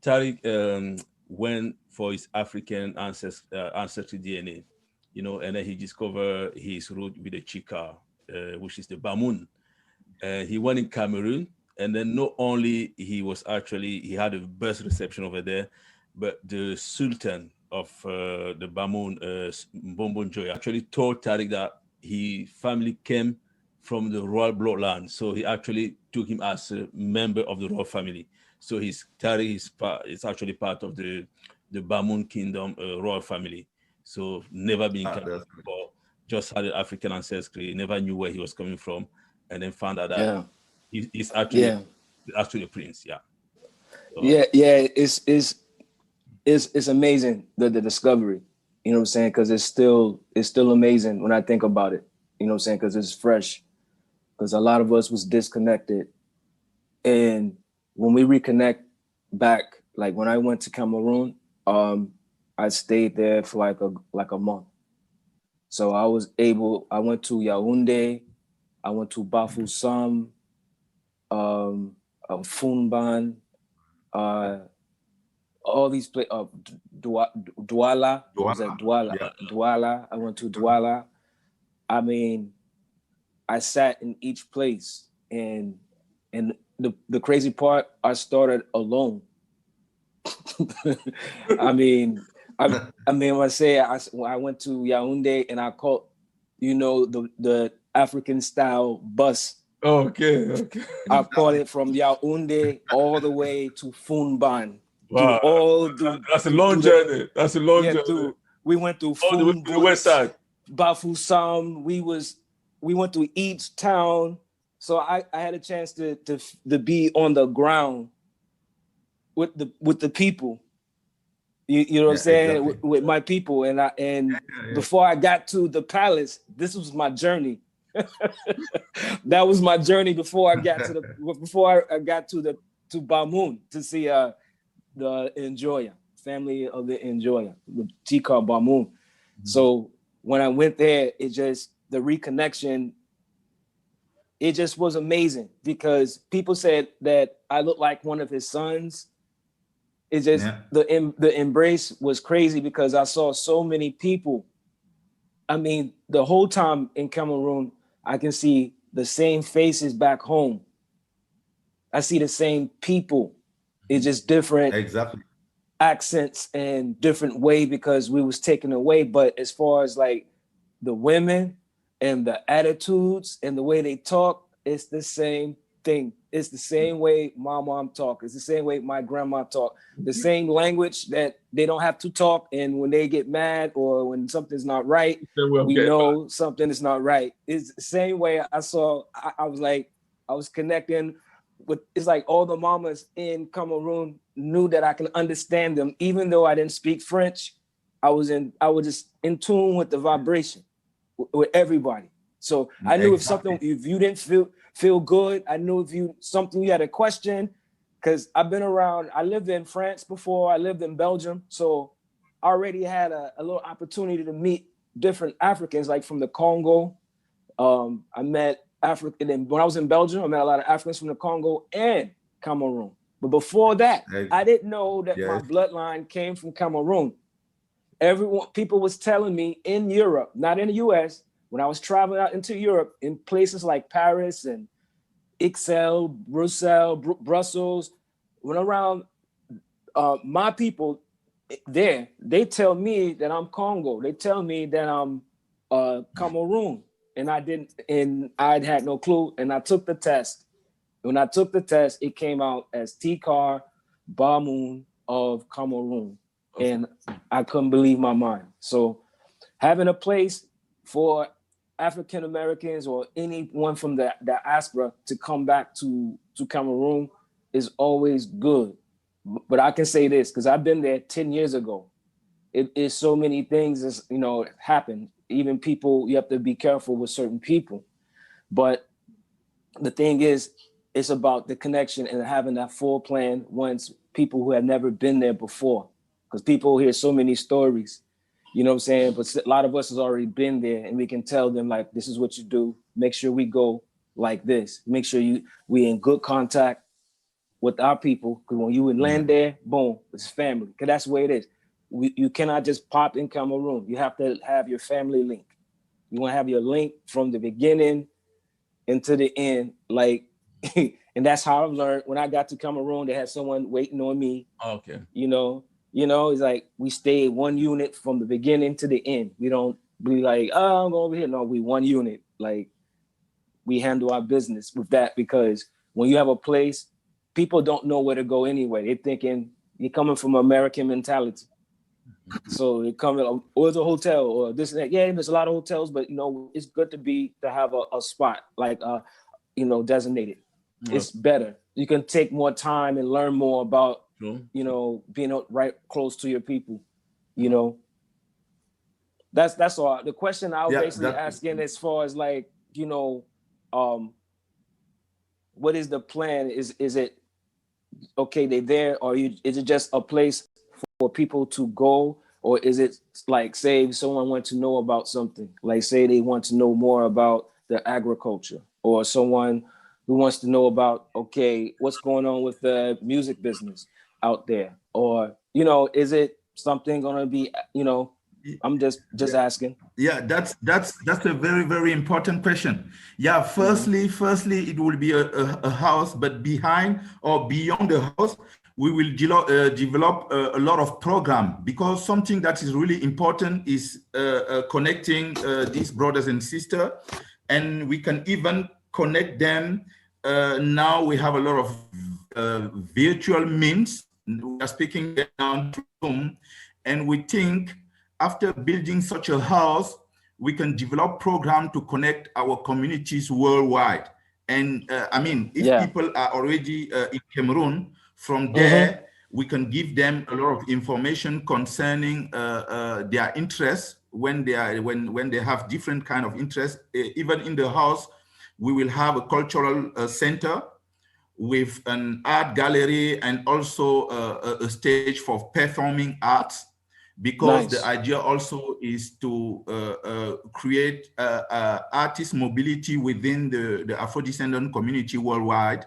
Tariq went for his African ancestry DNA, you know, and then he discovered his root with the Chika, which is the Bamun. He went in Cameroon, and then not only he had a best reception over there, but the Sultan of the Bamun, Mbombo Njoya, actually told Tariq that his family came from the royal bloodline, so he actually took him as a member of the royal family. So Tariq is actually part of the Bamun Kingdom royal family. So never been in Cameroon before, just had an African ancestry, never knew where he was coming from, and then found out that he's actually a prince. Yeah. So, yeah. It's amazing the discovery. You know what I'm saying? Because it's still amazing when I think about it. You know what I'm saying? Because it's fresh. Because a lot of us was disconnected, and when we reconnect back, like when I went to Cameroon, I stayed there for like a month. So I went to Yaoundé, I went to Bafoussam, Funban, all these places, Douala, was that Douala? Yeah. Douala, I went to Douala. I mean, I sat in each place, and the crazy part, I started alone. I mean, when I say I went to Yaoundé and I caught, you know, the African style bus. Okay. I caught it from Yaoundé all the way to Funban. Wow. That's a long journey. That's a long journey. We went through Funban, the west side. Bafoussam. We went to each town. So I had a chance to be on the ground with the people. You know what I'm saying? Exactly. With my people. And before I got to the palace, this was my journey. That was my journey before I got to Bamun to see the Njoya, family of the Njoya, the Tika Bamun. Mm-hmm. So when I went there, the reconnection, it just was amazing because people said that I looked like one of his sons. It's just the embrace was crazy because I saw so many people. I mean, the whole time in Cameroon, I can see the same faces back home. I see the same people. It's just different accents and different way because we was taken away. But as far as like the women and the attitudes and the way they talk, it's the same thing. It's the same way my mom talk. It's the same way my grandma talk. The same language that they don't have to talk. And when they get mad or when something's not right, we know something is not right. It's the same way I saw. I was connecting with. It's like all the mamas in Cameroon knew that I can understand them, even though I didn't speak French. I was just in tune with the vibration with everybody. So I knew if you didn't feel good, I knew if you had a question, because I've been around, I lived in France before, I lived in Belgium. So I already had a little opportunity to meet different Africans, like from the Congo. I met African, and when I was in Belgium, I met a lot of Africans from the Congo and Cameroon. But before that, I didn't know that my bloodline came from Cameroon. People was telling me in Europe, not in the US, when I was traveling out into Europe, in places like Paris and Ixelles, Brussels, when around my people there, they tell me that I'm Congo. They tell me that I'm Cameroon, and I had no clue. And I took the test. When I took the test, it came out as Tikar Bamun of Cameroon, and I couldn't believe my mind. So having a place for African Americans or anyone from the diaspora to come back to Cameroon is always good. But I can say this because I've been there 10 years ago. It is so many things as happen. Even people, you have to be careful with certain people. But the thing is, it's about the connection and having that full plan once people who have never been there before. Because people hear so many stories. You know what I'm saying? But a lot of us has already been there, and we can tell them, like, this is what you do. Make sure we go like this. Make sure we in good contact. with our people, because when you would land there, boom, it's family. Because that's the way it is. You cannot just pop in Cameroon. You have to have your family link. You want to have your link from the beginning into the end. Like, and that's how I've learned. When I got to Cameroon, they had someone waiting on me. Okay. You know, it's like we stay one unit from the beginning to the end. We don't be like, oh, I'm going over here. No, we one unit. Like, we handle our business with that, because when you have a place, people don't know where to go anyway. They're thinking you're coming from American mentality. So they come, oh, there's a hotel or this and that. Yeah, there's a lot of hotels, but it's good to have a spot like designated. It's better. You can take more time and learn more about being right close to your people. That's all. The question I was basically asking, as far as like, what is the plan? Is it okay, they're there, or is it just a place for people to go, or is it like, say if someone wants to know about something, like say they want to know more about the agriculture, or someone who wants to know about, okay, what's going on with the music business out there, or is it something gonna be, I'm just asking. Yeah, that's a very, very important question. Yeah, firstly, it will be a house, but behind or beyond the house, we will develop a lot of program, because something that is really important is connecting these brothers and sisters, and we can even connect them. Now we have a lot of virtual means. We are speaking down to Zoom, and we think, after building such a house, we can develop program to connect our communities worldwide. And if people are already in Cameroon, from there, we can give them a lot of information concerning their interests when they have different kind of interests. Even in the house, we will have a cultural center with an art gallery and also a stage for performing arts. Because the idea also is to create artist mobility within the Afro-descendant community worldwide.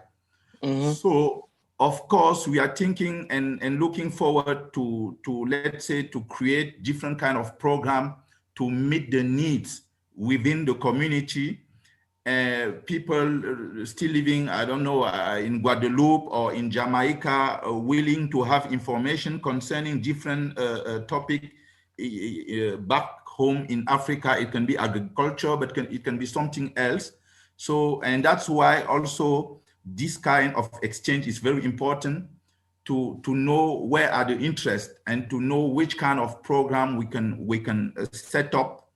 So, of course, we are thinking and looking forward to let's say, to create different kind of program to meet the needs within the community. People still living, I don't know, in Guadeloupe or in Jamaica, willing to have information concerning different topic back home in Africa. It can be agriculture, but it can be something else. So, and that's why also this kind of exchange is very important, to know where are the interests and to know which kind of program we can set up,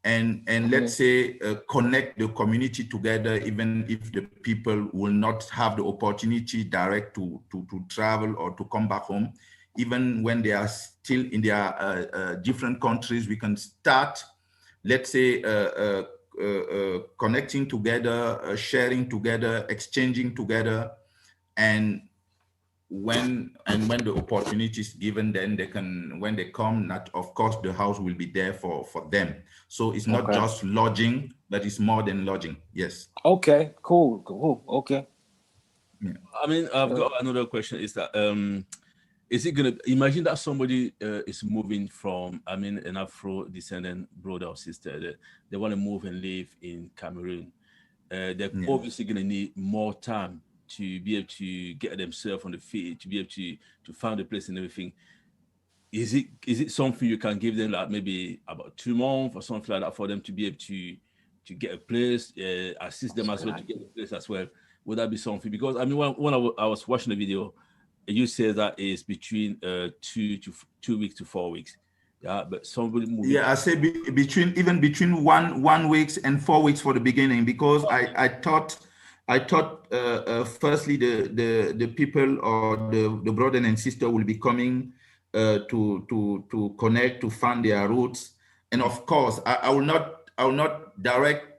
and let's say connect the community together, even if the people will not have the opportunity direct to travel or to come back home. Even when they are still in their different countries, we can start, let's say, connecting together, sharing together, exchanging together, and when the opportunity is given, then they can, when they come, not, of course, the house will be there for them. So it's not just lodging, but it's more than lodging. Yes. Okay, cool. Okay. Yeah. I mean, I've got another question. Is that is it gonna, imagine that somebody is moving from, an Afro-descendant brother or sister, they want to move and live in Cameroon. They're obviously gonna need more time to be able to get themselves on the feet, to be able to find a place and everything. Is it something you can give them, like maybe about 2 months or something like that, for them to be able to get a place, assist them as well to get a place as well? Would that be something? Because when I was watching the video, you said that is between 2 weeks to 4 weeks. Yeah, but somebody moving. Yeah, I say between 1 week and 4 weeks for the beginning, because I thought firstly the people or the brother and sister will be coming to connect, to find their roots, and of course I will not direct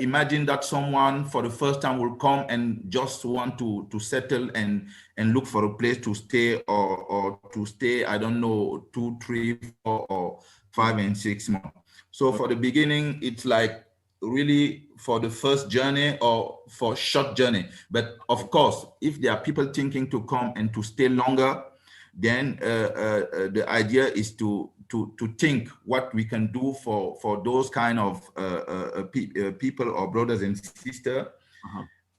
imagine that someone for the first time will come and just want to settle and look for a place to stay, or to stay, I don't know, 2, 3, 4, or 5 and 6 months. So for the beginning, it's like really for the first journey or for short journey. But of course, if there are people thinking to come and to stay longer, then the idea is to think what we can do for those kind of people or brothers and sisters.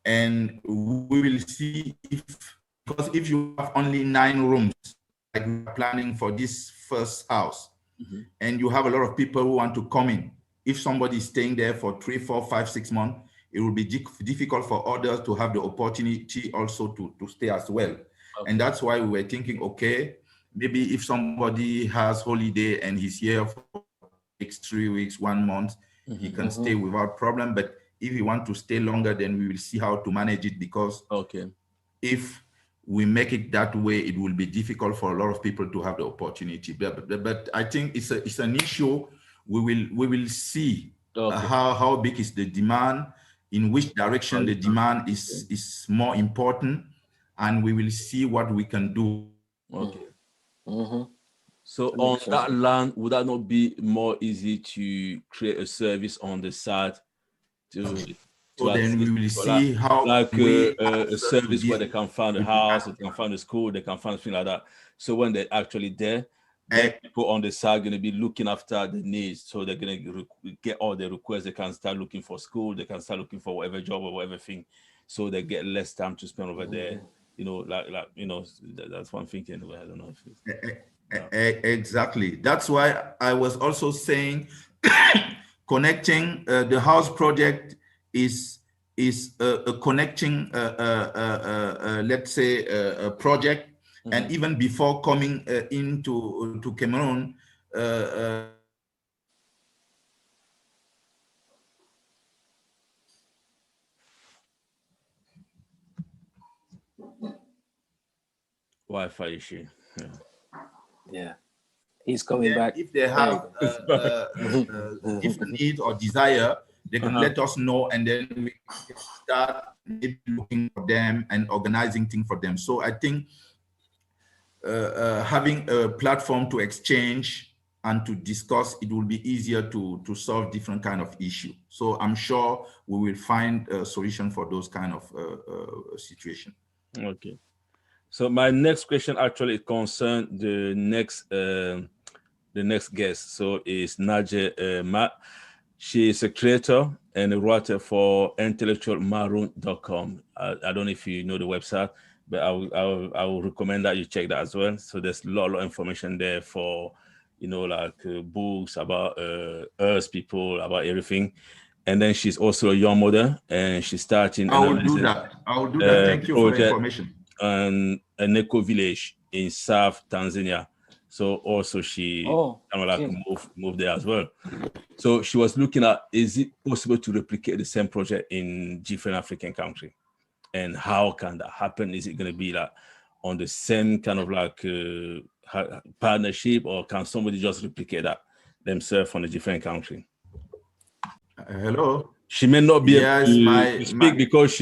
And we will see because if you have only 9 rooms, like we're planning for this first house, and you have a lot of people who want to come in, if somebody is staying there for 3, 4, 5, 6 months, it will be difficult for others to have the opportunity also to stay as well. And that's why we were thinking, okay, maybe if somebody has holiday and he's here for 3 weeks, 1 month, he can stay without problem. But if you want to stay longer, then we will see how to manage it, because if we make it that way, it will be difficult for a lot of people to have the opportunity. But I think it's an issue. We will see how big is the demand, in which direction the demand is more important, and we will see what we can do. So on that land, would that not be more easy to create a service on the side so then we will see how like a service where they can find a house, they can find a school, they can find something like that. So when they're actually there, then people on the side are going to be looking after the needs. So they're going to get all the requests. They can start looking for school. They can start looking for whatever job or whatever thing. So they get less time to spend over there. You know, that's one thing. Anyway, I don't know if it's, exactly. That's why I was also saying connecting the house project is a connecting, let's say, a project. And even before coming into Cameroon, Wi-Fi issue. Yeah. He's coming back. If they have different needs or desire, they can let us know, and then we can start maybe looking for them and organizing things for them. So I think having a platform to exchange and to discuss, it will be easier to solve different kind of issue. So I'm sure we will find a solution for those kind of situation. Okay. So my next question actually concerns the next guest. So is Naje Matt. She is a creator and a writer for intellectualmaroon.com. I don't know if you know the website, but I will recommend that you check that as well. So there's a lot of information there for, like books about Earth people, about everything. And then she's also a young mother, and she's starting. I will do that. Thank you for the information. And an eco village in South Tanzania. So also she moved there as well. So she was looking at, is it possible to replicate the same project in different African countries? And how can that happen? Is it going to be like on the same kind of like partnership, or can somebody just replicate that themselves on a different country? Hello. She may not be able to speak because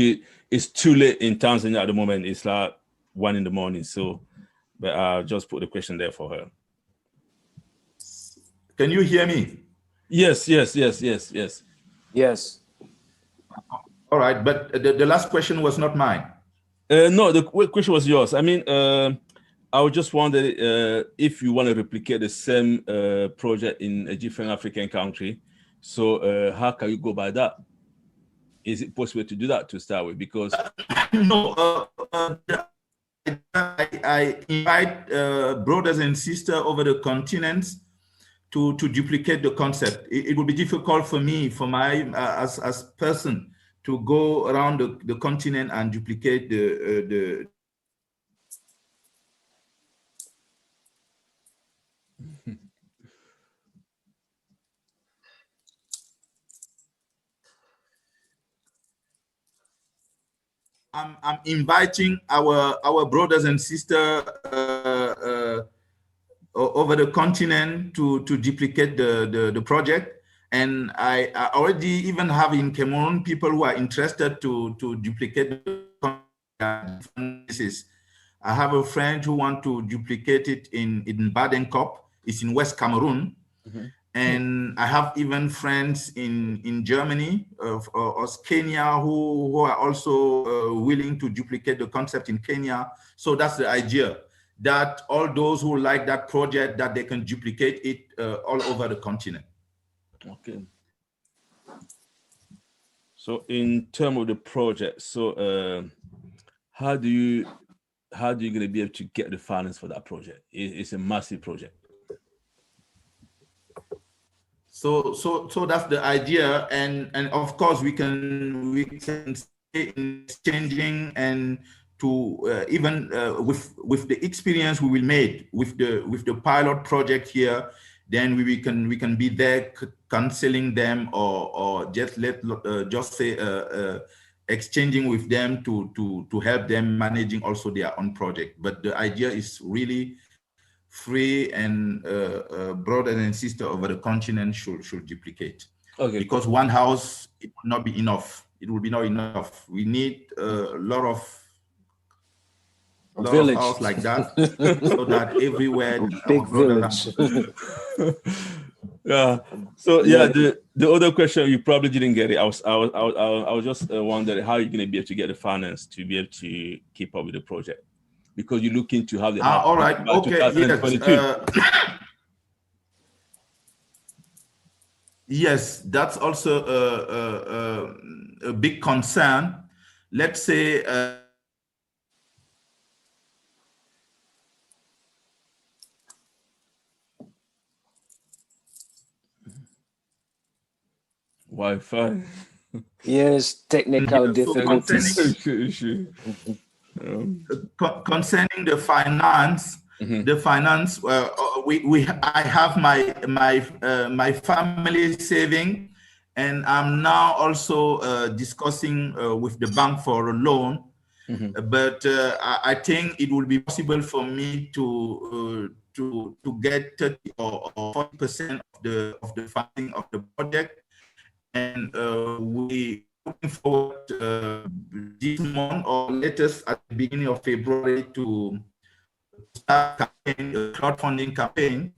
it's too late in Tanzania at the moment. It's like 1 a.m. So, but I'll just put the question there for her. Can you hear me? Yes. All right, but the last question was not mine. No, the question was yours. I mean, I was just wondering if you want to replicate the same project in a different African country. So how can you go by that? Is it possible to do that to start with? Because no, I invite brothers and sisters over the continents to duplicate the concept. It will be difficult for me, as person, to go around the continent and duplicate the I'm inviting our brothers and sisters over the continent to duplicate the project. And I already even have in Cameroon people who are interested to duplicate the project. I have a friend who wants to duplicate it in Baden-Kop. It's in West Cameroon. And I have even friends in Germany or Kenya who are also willing to duplicate the concept in Kenya. So that's the idea, that all those who like that project, that they can duplicate it all over the continent. Okay. So in terms of the project, so how do you gonna be able to get the finance for that project? It's a massive project. So that's the idea, and of course we can stay in exchanging, and to even with the experience we will make with the pilot project here, then we can be there counseling them, or just exchanging with them to help them managing also their own project. But the idea is really free, and brothers and sisters over the continent should duplicate. Okay. Because one house, it will not be enough. It will be not enough. We need a lot of house like that, so that everywhere big village. Yeah. So yeah, the other question, you probably didn't get it. I was just wondering how you're gonna be able to get the finance to be able to keep up with the project, because you're looking to have the house all right. by Okay. 2022. Yes, that's also a big concern. Let's say Wi-Fi. Yes, technical difficulties. Concerning the finance, I have my family saving, and I'm now also discussing with the bank for a loan. But I think it will be possible for me to get 30 or 40% of the funding of the project, and we looking forward this month or latest at the beginning of February to start campaign, a crowdfunding campaign,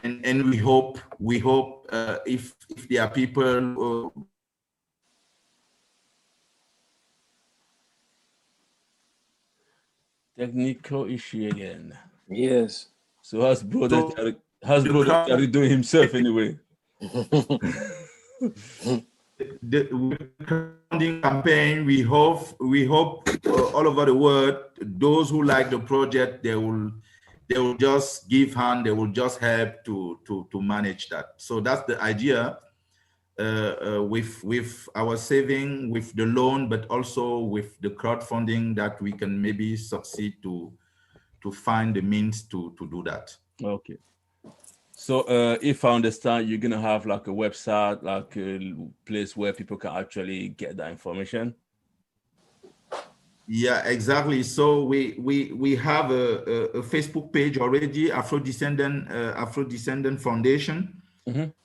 and we hope if there are people. Technical issue again. Yes. So how's brother Tariq doing himself anyway? The crowdfunding campaign, we hope all over the world, those who like the project, they will just give hand, they will just help to manage that. So that's the idea, with our saving, with the loan, but also with the crowdfunding, that we can maybe succeed to find the means to do that. Okay. So if I understand, you're gonna have like a website, like a place where people can actually get that information. Yeah, exactly. So we have a Facebook page already, Afro Descendant Foundation,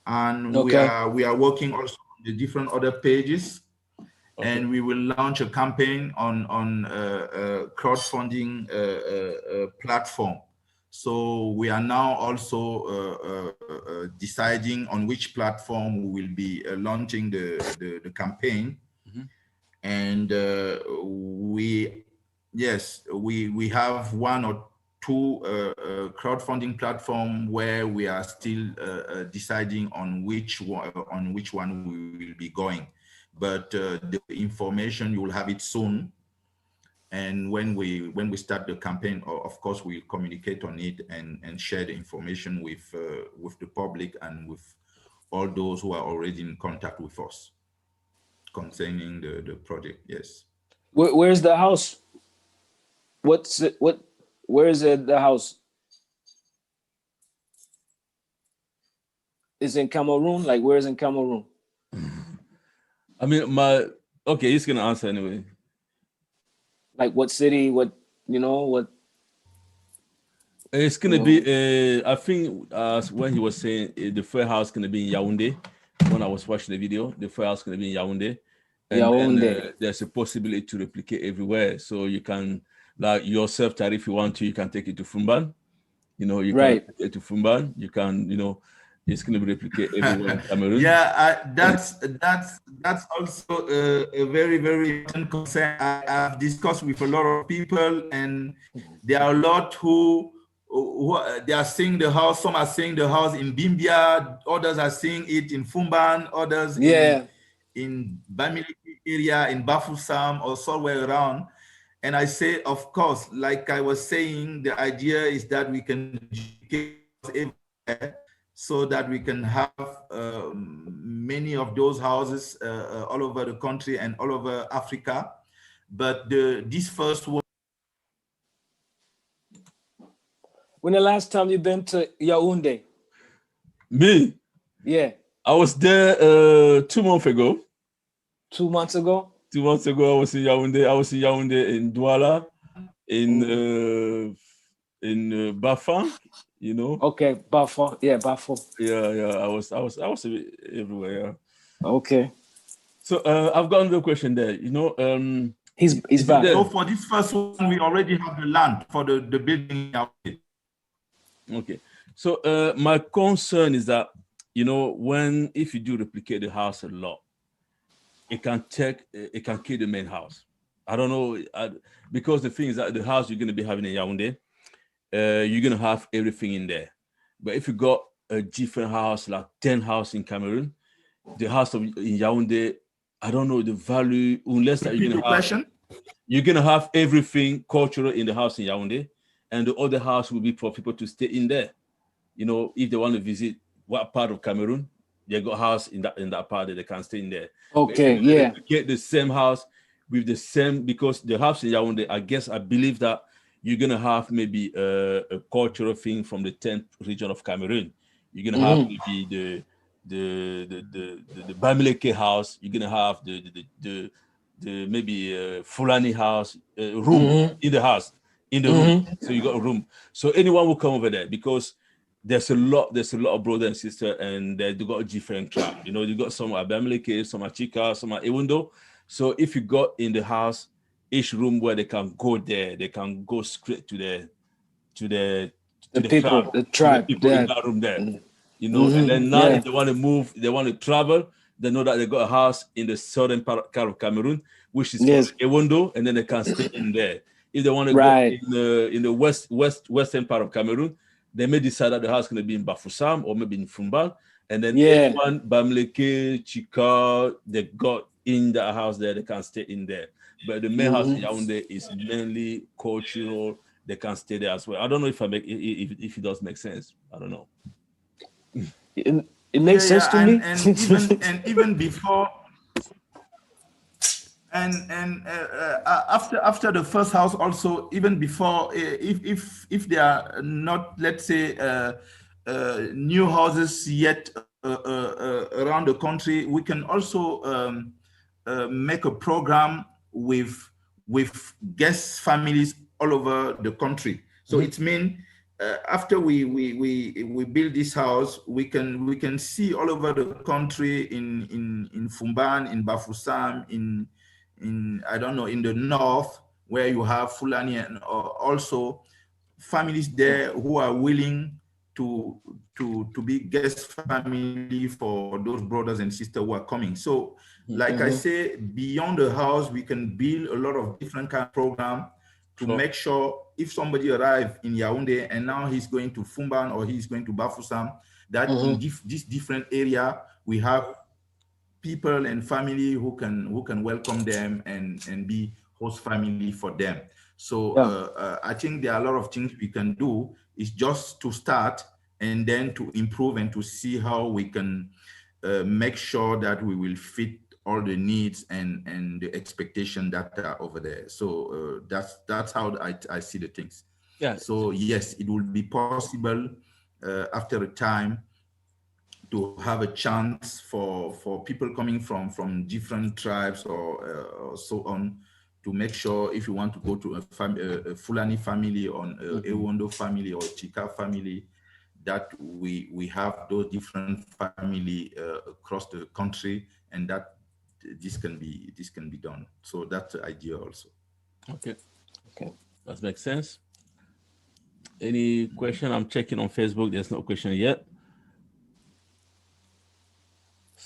and we are working also on the different other pages, and we will launch a campaign on crowdfunding platform. So we are now also deciding on which platform we will be launching the campaign. And we have one or two crowdfunding platform where we are still deciding on which one we will be going. But the information, you will have it soon. And when we start the campaign, of course, we'll communicate on it and share the information with the public and with all those who are already in contact with us concerning the project. Yes. Where's the house? Where is it, the house? Is in Cameroon? Like, where is in Cameroon? I mean, okay, he's gonna answer anyway. Like, what city? What? It's gonna be. I think when he was saying the first house gonna be in Yaoundé. When I was watching the video, the first house gonna be in Yaoundé. And there's a possibility to replicate everywhere. So you can, like yourself, Tariq, if you want to, you can take it to Fumban. You can take it to Fumban. You can, it's going to be replicated everywhere in Cameroon. Yeah, that's also a very, very important concern. I've discussed with a lot of people, and there are a lot who they are seeing the house. Some are seeing the house in Bimbia, others are seeing it in Fumban, others in Bamileke area, in Bafoussam, or somewhere around. And I say, of course, like I was saying, the idea is that we can so that we can have many of those houses all over the country and all over Africa. But this first one. When the last time you been to Yaoundé? Me? Yeah. I was there 2 months ago. 2 months ago? 2 months ago, I was in Yaoundé. I was in Yaoundé, in Douala, in Bafang, you know. Okay, Bafang. Yeah, Bafang. Yeah. I was everywhere. Yeah. Okay. So I've got another question there. You know, he's back. So for this first one, we already have the land for the building. Okay. So my concern is that, you know, if you do replicate the house a lot, it can kill the main house. I don't know, because the thing is that the house you're going to be having in Yaoundé, you're going to have everything in there. But if you got a different house, like 10 houses in Cameroon, the house in Yaoundé, I don't know the value, unless that you're going to have everything cultural in the house in Yaoundé, and the other house will be for people to stay in there. You know, if they want to visit what part of Cameroon, they got a house in that part that they can stay in there. Okay, yeah. Get the same house with the same, because the house in Yaoundé, I believe that you're gonna have maybe a cultural thing from the 10th region of Cameroon. You're gonna have maybe the Bamileke house. You're gonna have the maybe Fulani house room in the house, in the room. So you got a room. So anyone will come over there, because there's a lot of brother and sister, and they got a different tribe. You know, you got some are Bamileke, some are Chika, some are Ewundo. So if you got in the house, each room where they can go there, they can go straight to the people in that room there. You know, and then now if they want to move, they want to travel, they know that they got a house in the southern part of Cameroon, which is called Ewundo, and then they can stay in there. If they want to go in the western part of Cameroon, they may decide that the house is going to be in Bafoussam or maybe in Fumbal, and then anyone Bamileke, Chika, they got in that house there, they can stay in there. But the main house in Yaoundé is mainly cultural. They can stay there as well. I don't know if if it does make sense. I don't know. It makes sense to me. And even before. And after the first house, also even before, if there are not, let's say, new houses yet around the country, we can also make a program with guest families all over the country. So it means after we build this house, we can see all over the country, in Fumban, in Bafoussam, in I don't know, in the north, where you have Fulani, and also families there who are willing to be guest family for those brothers and sisters who are coming. So like I say, beyond the house, we can build a lot of different kind of program to make sure if somebody arrives in Yaoundé and now he's going to Fumban or he's going to Bafoussam, that in this different area, we have people and family who can welcome them and be host family for them. So I think there are a lot of things we can do. It's just to start and then to improve and to see how we can make sure that we will fit all the needs and the expectation that are over there. So that's how I see the things. Yeah. So yes, it will be possible after a time to have a chance for people coming from different tribes or so on, to make sure if you want to go to a Fulani family or a Ewondo family or Chika family, that we have those different family across the country, and that this can be done. So that's the idea also. Okay. That makes sense. Any question? I'm checking on Facebook. There's no question yet.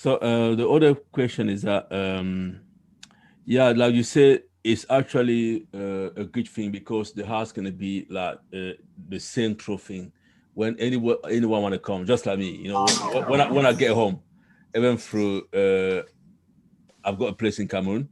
So the other question is that, yeah, like you said, it's actually a good thing because the house gonna be like the central thing when anyone want to come, just like me. You know, when I get home, even through I've got a place in Cameroon,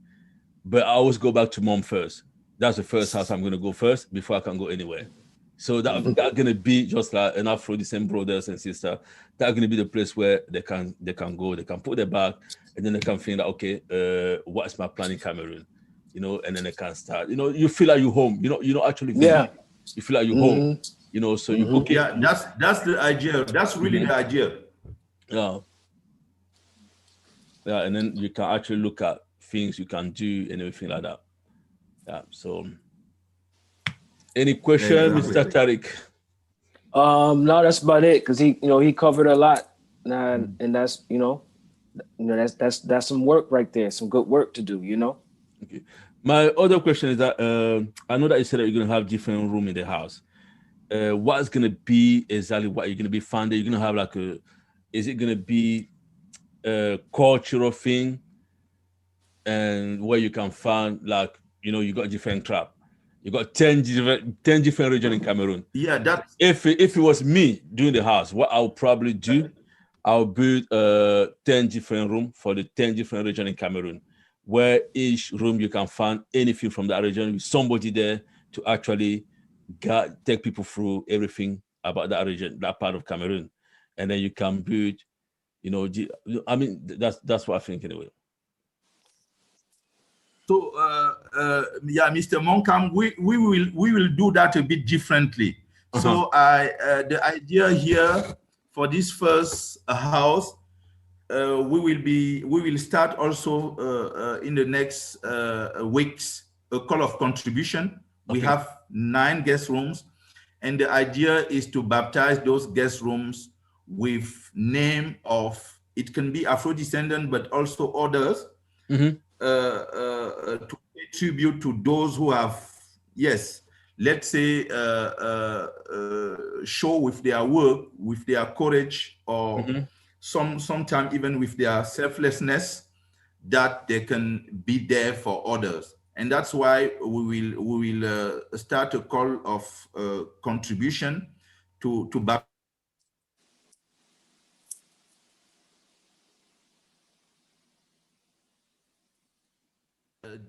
but I always go back to mom first. That's the first house I'm gonna go first before I can go anywhere. So that's gonna be just like an Afro descent brothers and sisters. That's gonna be the place where they can go, they can put their bag, and then they can think that okay, what's my plan in Cameroon, you know, and then they can start. You know, you feel like you're home. You know actually visit. Yeah. You feel like you're home. You know, so you book it. Yeah, that's the idea. That's really the idea. Yeah. Yeah, and then you can actually look at things you can do and everything like that. Yeah. So, any question, Mr. Tariq? No, that's about it. Cause he covered a lot, and that's that's some work right there, some good work to do. You know. Okay. My other question is that I know that you said that you're gonna have different room in the house. What's gonna be exactly what you're gonna be funded? You're gonna have like is it gonna be a cultural thing, and where you can find like you got different crap. You got 10 different regions in Cameroon. Yeah, that if it was me doing the house, what I'll probably do, I'll build 10 different rooms for the 10 different regions in Cameroon, where each room you can find anything from that region with somebody there to actually take people through everything about that region, that part of Cameroon, and then you can build. I mean, that's what I think anyway. So yeah, Mr. Monkam, we will do that a bit differently. So the idea here for this first house, we will start also in the next weeks a call of contribution. We have 9 guest rooms, and the idea is to baptize those guest rooms with name of, it can be Afro-descendant, but also others, to pay tribute to those who have, yes, let's say, show with their work, with their courage, or sometimes even with their selflessness, that they can be there for others. And that's why we will start a call of contribution to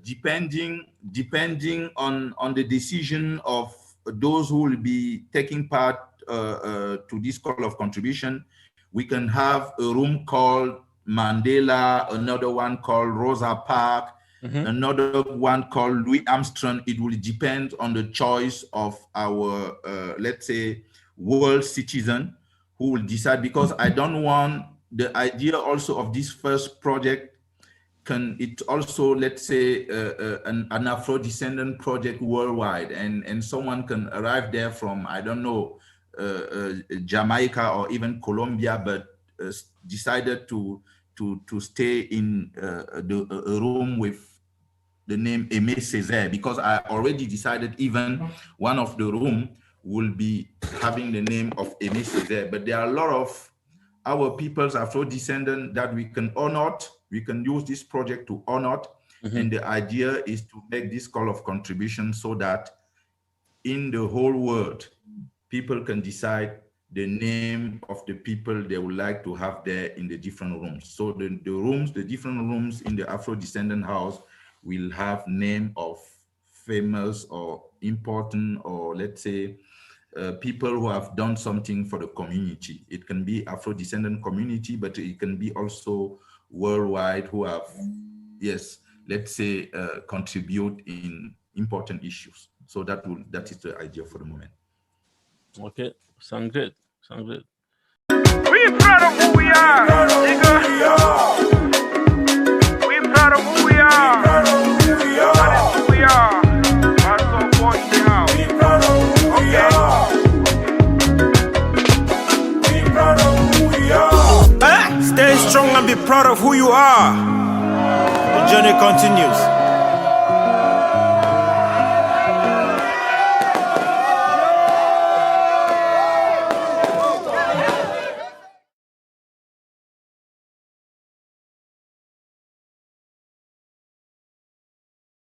depending on the decision of those who will be taking part to this call of contribution. We can have a room called Mandela, another one called Rosa Park, another one called Louis Armstrong. It will depend on the choice of our, let's say, world citizen who will decide, because I don't want the idea also of this first project. Can it also, let's say, an Afro-descendant project worldwide, and someone can arrive there from, I don't know, Jamaica or even Colombia, but decided to stay in a room with the name Aimé Césaire, because I already decided even one of the room will be having the name of Aimé Césaire. But there are a lot of our people's Afro-descendant that we can honor. We can use this project to honor, and the idea is to make this call of contribution so that in the whole world, people can decide the name of the people they would like to have there in the different rooms. So the different rooms in the Afro-descendant house will have name of famous or important, or let's say, people who have done something for the community. It can be Afro-descendant community, but it can be also worldwide who have, yes, let's say, contribute in important issues. So that is the idea for the moment. Okay, sound good. Sound good. We proud of who we are, nigga. We proud of who we are. That is who we are.